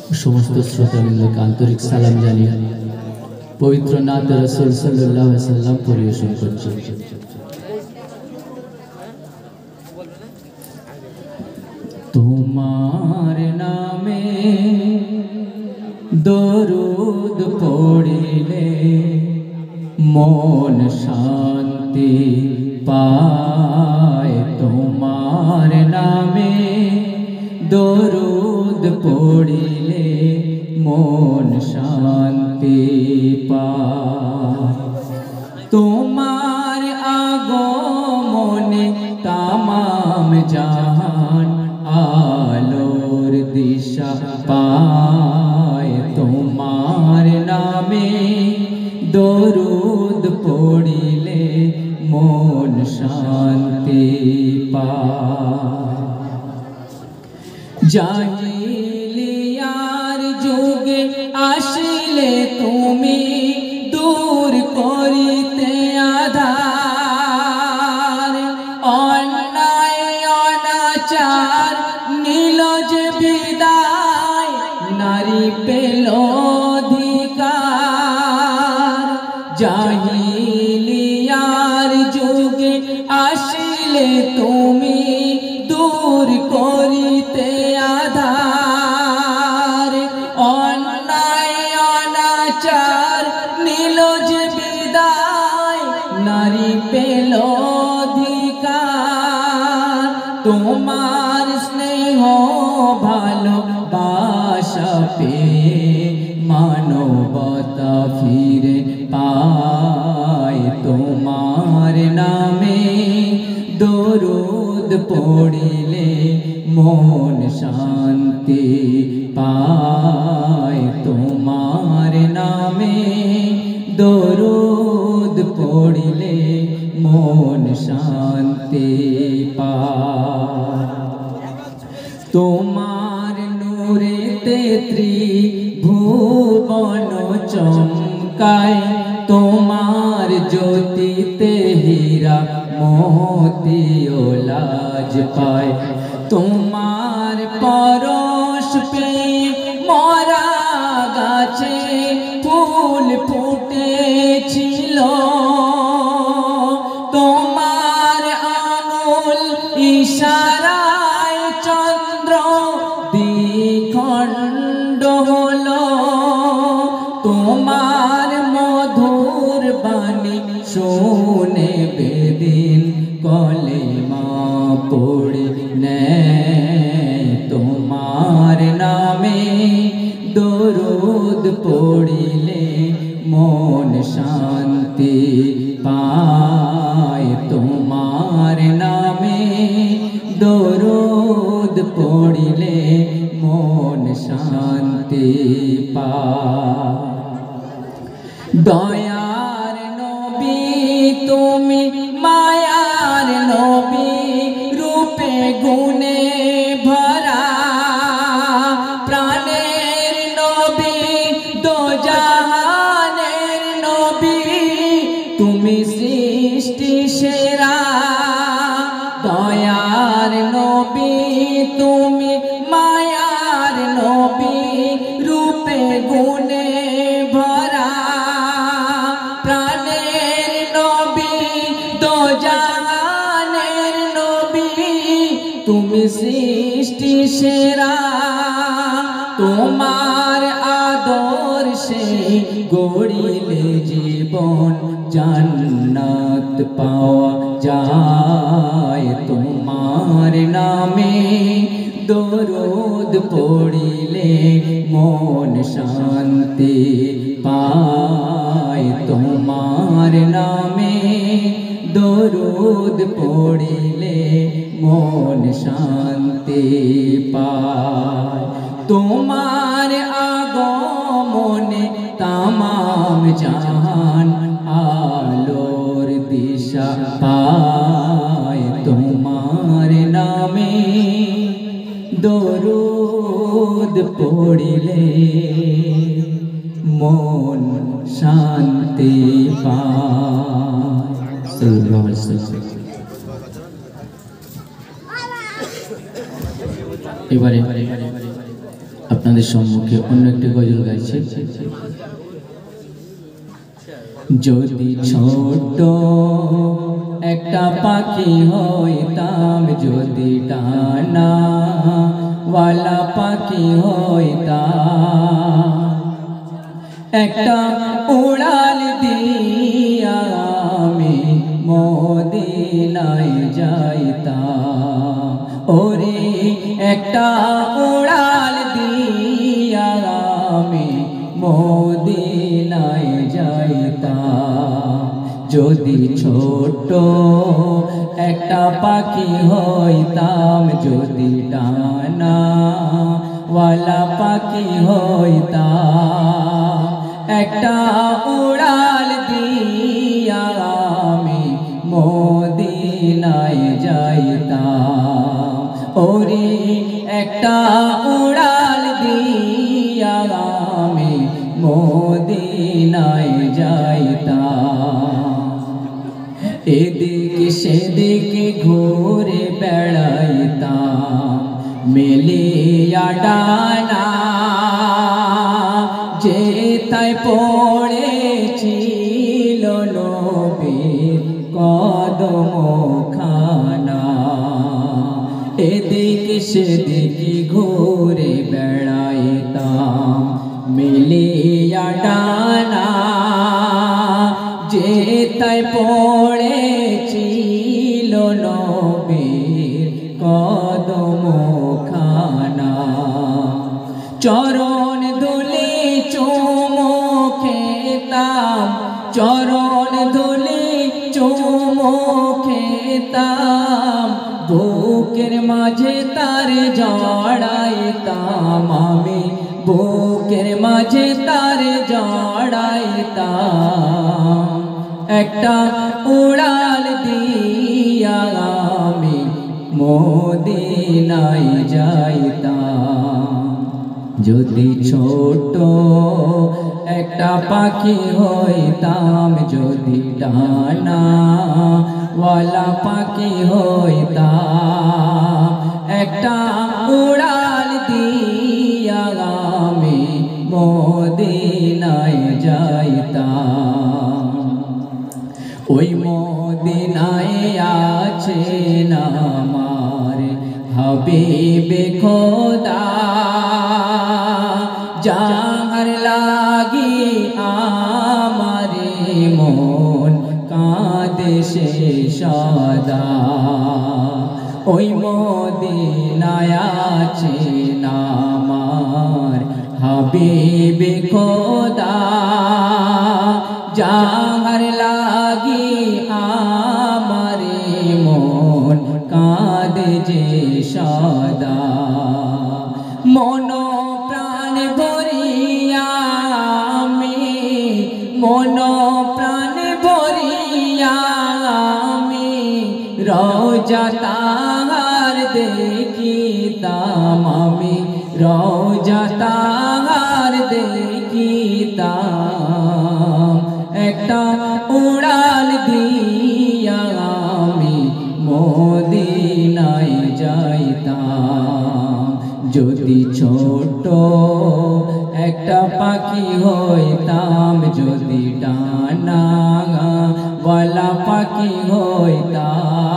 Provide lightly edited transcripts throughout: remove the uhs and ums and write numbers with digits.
समस्त श्रोताबृंदকে आंतरिक सालाम জানিয়ে पवित्र नात रसूल सल्लल्लाहु अलैहि वसल्लम পরিবেশন করছি। তোমার নামে দরুদ পড়িলে মন শান্তি পায়। তোমার নামে দরুদ পড়িলে মন শান্তি পায়। তোমার আগমনে তামাম জাহান আলোর দিশা পায়। তোমার নামে দরুদ পড়িলে মন শান্তি পায়। জাহিলিয়ার যুগে আসিলে তুমি দূর করিতে আধার। অন্যায় অনাচার নিল যে বিদায়, নারী পেল অধিকার। জাহিলিয়ার যুগে আসিলে তুমি দূর করিতে আধার। অন্যায় অনাচার নিল যে বিদায়, নারী পেল অধিকার। তোমার স্নেহ ভালোবাসা পেয়ে মানবতা ফিরে পায়। তোমার নামে দরুদ পড়িলে মন শান্তি পায়। তোমার নামে দরুদ পড়িলে মন শান্তি পায়। তোমার নূরেতে ত্রিভুবন চমকায়। তোমার জ্যোতিতে হীরা মোতিও লাজ পায়। তোমার পরশ পেয়ে মরা গাছে ফুল ফুটেছিল। তোমার আঙুল ইশারায় চন্দ্র দ্বিখণ্ড হলো। তোমার মধুর বাণী শুনে বেদিন কলেমা পড়ে নেয়। তোমার নামে দরুদ পড়িলে মন শান্তি পায়। তোমার নামে দরুদ পড়িলে মন শান্তি পায়। দয়ার নবী তুমি মায়ার নবী, রূপে গুণে ভরা। প্রাণের নবী দোজাহানের নবী, তুমি সৃষ্টি সেরা। দয়ার নবী তুমি মায়ার নবী, রূপে গুণে ভরা। প্রাণের নবী দোজাহানের নবী, তুমি সৃষ্টি সেরা। তোমার আদর্শে গড়িলে জীবন জান্নাত পাওয়া যায়। তোমার নামে দরুদ পড়িলে মন শান্তি পায়। তোমার নামে দরুদ পড়িলে মন শান্তি পায়। তোমার আগমনে তামাম জাহান আলোর দিশা পায়। তোমার নামে দরুদ পড়িলে মন শান্তি পায়। সাল্লাল্লাহু আলাইহি ওয়াসাল্লাম। এবারে আপনাদের সম্মুখে অন্য একটি গজল গাইছি। যদি ছোট একটা পাখি হইতাম, যদি ডানা ওয়ালা পাখি হইতাম, একটা উড়াল দিয়া আমি মদিনায় যাইতাম। ওরে একটা উড়াল দিয়া আমি মদিনায় যাইতাম। যদি ছোট একটা পাখি হইতাম, যদি ডানা ওয়ালা পাখি হইতাম, একটা উড়াল দিয়া আমি মদিনায় যাইতাম। ওরে একটা উড়াল দিয়া আমি মদিনায় যাইতাম। এদিকে সেদিকে ঘুরে বেড়াইতাম, মেলিয়া ডানা যে তাই পড়েছিল নবীর কদমখানা। এদিকে সেদিকে ঘুরে বেড়াইতাম, মেলিয়া ডানা যে তাই পড়েছিল নবীর কদমখানা। চরণ ধুলি চুমো খেতাম, চরণ ধুলি চুমো খেতাম, বুকের মাঝে তার জড়াইতাম আমি, বুকের মাঝে তার জড়াইতাম। একটা উড়াল দিয়া আমি মদিনায় যাইতাম। যদি ছোট একটা পাখি হইতাম, যদি ডানা ওয়ালা পাখি হইতাম, একটা উড়াল দিয়া আমি মদিনায় যাইতাম। ওই মদিনায় আছেন আমার হাবিবে খোদা, যার লাগি আমারে মন কাঁদে সে সদা। ওই মদিনায় আছেন আমার হাবিবে খোদা, যার লাগি আমারে মন কাঁদে যে সদা। মন প্রাণ ভরিয়া আমি, মন প্রাণ ভরিয়া আমি রওজা তাহার দেখিতাম, আমি রওজা তাহার দেখিতাম। একটা উড়াল দিয়া আমি মদিনায় যাইতাম। যদি ছোট একটা পাখি হইতাম, যদি ডানা ওয়ালা পাখি হইতাম,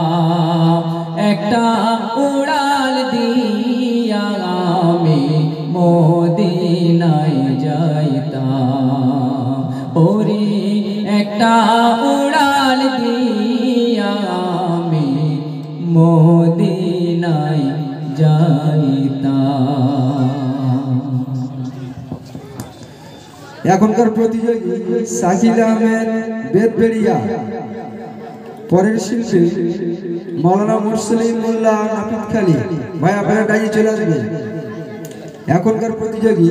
একটা উড়াল দিয়া আমি মদিনায় যাইতাম। ওরে একটা উড়াল দিয়া আমি মদিনায় যাইতাম। এখনকার প্রতিযোগী শাকিল আহমেদ বেদবেড়িয়া, পরের শিল্পী মাওলানা মুরসলিম মোল্লা নাপিতখালী। ভাই আপনারা ডাইয়ে চলে আসবেন। এখনকার প্রতিযোগী